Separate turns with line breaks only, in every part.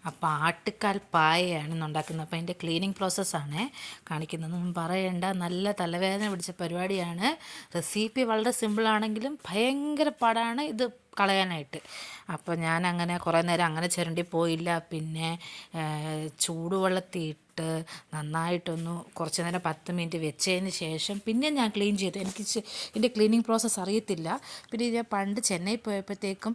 അപ്പോൾ ആട്ടുകാൽ പായയാണ് ഇന്ന് ഉണ്ടാക്കുന്നത്. അപ്പോൾ അതിൻ്റെ ക്ലീനിങ് പ്രോസസ്സാണ് കാണിക്കുന്നതൊന്നും പറയേണ്ട, നല്ല തലവേദന പിടിച്ച പരിപാടിയാണ്. റെസിപ്പി വളരെ സിമ്പിളാണെങ്കിലും ഭയങ്കര പാടാണ് ഇത് കളയാനായിട്ട്. അപ്പോൾ ഞാൻ അങ്ങനെ കുറേ നേരം അങ്ങനെ ചിരണ്ടി പോയില്ല. പിന്നെ ചൂടുവെള്ളത്തിൽ ഇട്ട് നന്നായിട്ടൊന്ന് കുറച്ച് നേരം 10 മിനിറ്റ് വെച്ചതിന് ശേഷം പിന്നെ ഞാൻ ക്ലീൻ ചെയ്തു. എനിക്ക് ഇതിൻ്റെ ക്ലീനിങ് പ്രോസസ്സ് അറിയത്തില്ല. പിന്നെ ഞാൻ പണ്ട് ചെന്നൈ പോയപ്പോഴത്തേക്കും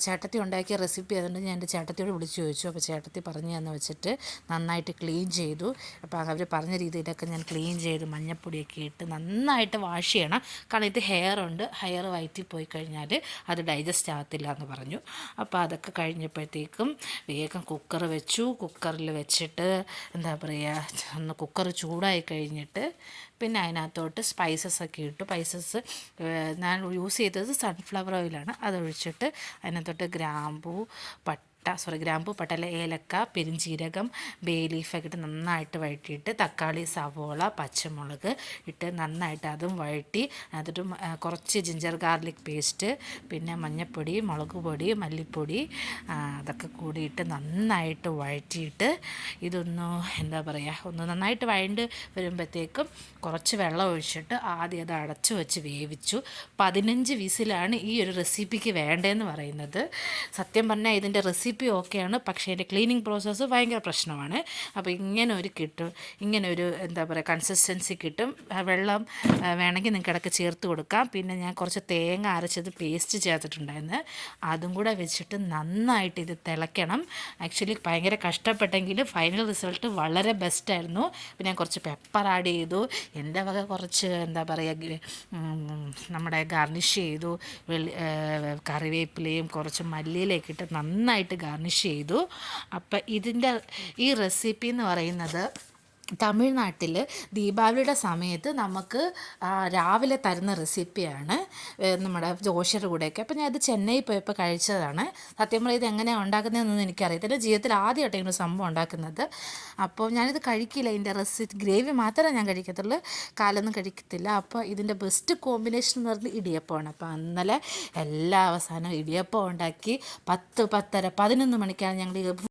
ചേട്ടത്തി ഉണ്ടാക്കിയ റെസിപ്പി അതുകൊണ്ട് ഞാൻ എൻ്റെ ചേട്ടത്തിയോട് വിളിച്ച് ചോദിച്ചു. അപ്പോൾ ചേട്ടത്തി പറഞ്ഞു തന്നു വെച്ചിട്ട് നന്നായിട്ട് ക്ലീൻ ചെയ്തു. അപ്പോൾ അവർ പറഞ്ഞ രീതിയിലൊക്കെ ഞാൻ ക്ലീൻ ചെയ്ത് മഞ്ഞൾപ്പൊടിയൊക്കെ ഇട്ട് നന്നായിട്ട് വാഷ് ചെയ്യണം. കാരണം ഇത് ഹെയർ വയറ്റിൽ പോയി കഴിഞ്ഞാൽ അത് ഡൈജസ്റ്റ് ആകത്തില്ല എന്ന് പറഞ്ഞു. അപ്പോൾ അതൊക്കെ കഴിഞ്ഞപ്പോഴത്തേക്കും വേഗം കുക്കർ വെച്ചു. കുക്കറിൽ വെച്ചിട്ട് എന്താ പറയുക, ഒന്ന് കുക്കർ ചൂടായി കഴിഞ്ഞിട്ട് പിന്നെ അതിനകത്തോട്ട് സ്പൈസസൊക്കെ ഇട്ടു. ഞാൻ യൂസ് ചെയ്തത് സൺഫ്ലവർ ഓയിലാണ്. അതൊഴിച്ചിട്ട് അതിനകത്തോട്ട് ഗ്രാമ്പൂ, പട്ടല, ഏലക്ക, പെരുംജീരകം, ബേ ലീഫൊക്കെ ഇട്ട് നന്നായിട്ട് വഴറ്റിയിട്ട് തക്കാളി, സവോള, പച്ചമുളക് ഇട്ട് നന്നായിട്ട് അതും വഴറ്റി അതിട്ട് കുറച്ച് ജിഞ്ചർ ഗാർലിക് പേസ്റ്റ്, പിന്നെ മഞ്ഞൾപ്പൊടി, മുളക് പൊടി, മല്ലിപ്പൊടി അതൊക്കെ കൂടിയിട്ട് നന്നായിട്ട് വഴറ്റിയിട്ട് ഇതൊന്ന് എന്താ പറയുക, ഒന്ന് നന്നായിട്ട് വഴണ്ട് വരുമ്പോഴത്തേക്കും കുറച്ച് വെള്ളം ഒഴിച്ചിട്ട് ആദ്യം അത് അടച്ചു വെച്ച് വേവിച്ചു. 15 വിസിലാണ് ഈ ഒരു റെസിപ്പിക്ക് വേണ്ടതെന്ന് പറയുന്നത്. സത്യം പറഞ്ഞാൽ ഇതിൻ്റെ റെസിപ്പി ഓക്കെയാണ്, പക്ഷേ അതിൻ്റെ ക്ലീനിങ് പ്രോസസ്സ് ഭയങ്കര പ്രശ്നമാണ്. അപ്പോൾ ഇങ്ങനെ ഒരു എന്താ പറയുക കൺസിസ്റ്റൻസി കിട്ടും. വെള്ളം വേണമെങ്കിൽ നിങ്ങൾക്ക് ഇടയ്ക്ക് ചേർത്ത് കൊടുക്കാം. പിന്നെ ഞാൻ കുറച്ച് തേങ്ങ അരച്ചത് പേസ്റ്റ് ചേർത്തിട്ടുണ്ടായിരുന്നു. അതും കൂടെ വെച്ചിട്ട് നന്നായിട്ട് ഇത് തിളയ്ക്കണം. ആക്ച്വലി ഭയങ്കര കഷ്ടപ്പെട്ടെങ്കിലും ഫൈനൽ റിസൾട്ട് വളരെ ബെസ്റ്റായിരുന്നു. പിന്നെ ഞാൻ കുറച്ച് പെപ്പർ ആഡ് ചെയ്തു. എൻ്റെ വക കുറച്ച് എന്താ പറയുക നമ്മുടെ ഗാർണിഷ് ചെയ്തു. കറിവേപ്പിലയും കുറച്ച് മല്ലിയിലയൊക്കെ ഇട്ട് നന്നായിട്ട് ഗാർണിഷ് ചെയ്തു. അപ്പം ഈ റെസിപ്പി എന്ന് പറയുന്നത് തമിഴ്നാട്ടിൽ ദീപാവലിയുടെ സമയത്ത് നമുക്ക് രാവിലെ തരുന്ന റെസിപ്പിയാണ്, നമ്മുടെ ദോശയുടെ കൂടെയൊക്കെ. അപ്പോൾ ഞാൻ ഇത് ചെന്നൈ പോയപ്പോൾ കഴിച്ചതാണ്. സത്യം പറഞ്ഞാൽ ഇത് എങ്ങനെയാണ് ഉണ്ടാക്കുന്നതെന്നൊന്നും എനിക്കറിയത്തില്ല. ജീവിതത്തിൽ ആദ്യമായിട്ട് ഇങ്ങനെ സംഭവം ഉണ്ടാക്കുന്നത്. അപ്പോൾ ഞാനിത് കഴിക്കില്ല. ഇതിൻ്റെ ഗ്രേവി മാത്രമേ ഞാൻ കഴിക്കത്തുള്ളൂ, കാലൊന്നും കഴിക്കത്തില്ല. അപ്പോൾ ഇതിൻ്റെ ബെസ്റ്റ് കോമ്പിനേഷൻ എന്ന് പറഞ്ഞാൽ ഇടിയപ്പമാണ്. അപ്പോൾ ഇന്നലെ എല്ലാ അവസാനം ഇടിയപ്പം ഉണ്ടാക്കി 10, 10:30, 11 മണിക്കാണ് ഞങ്ങൾ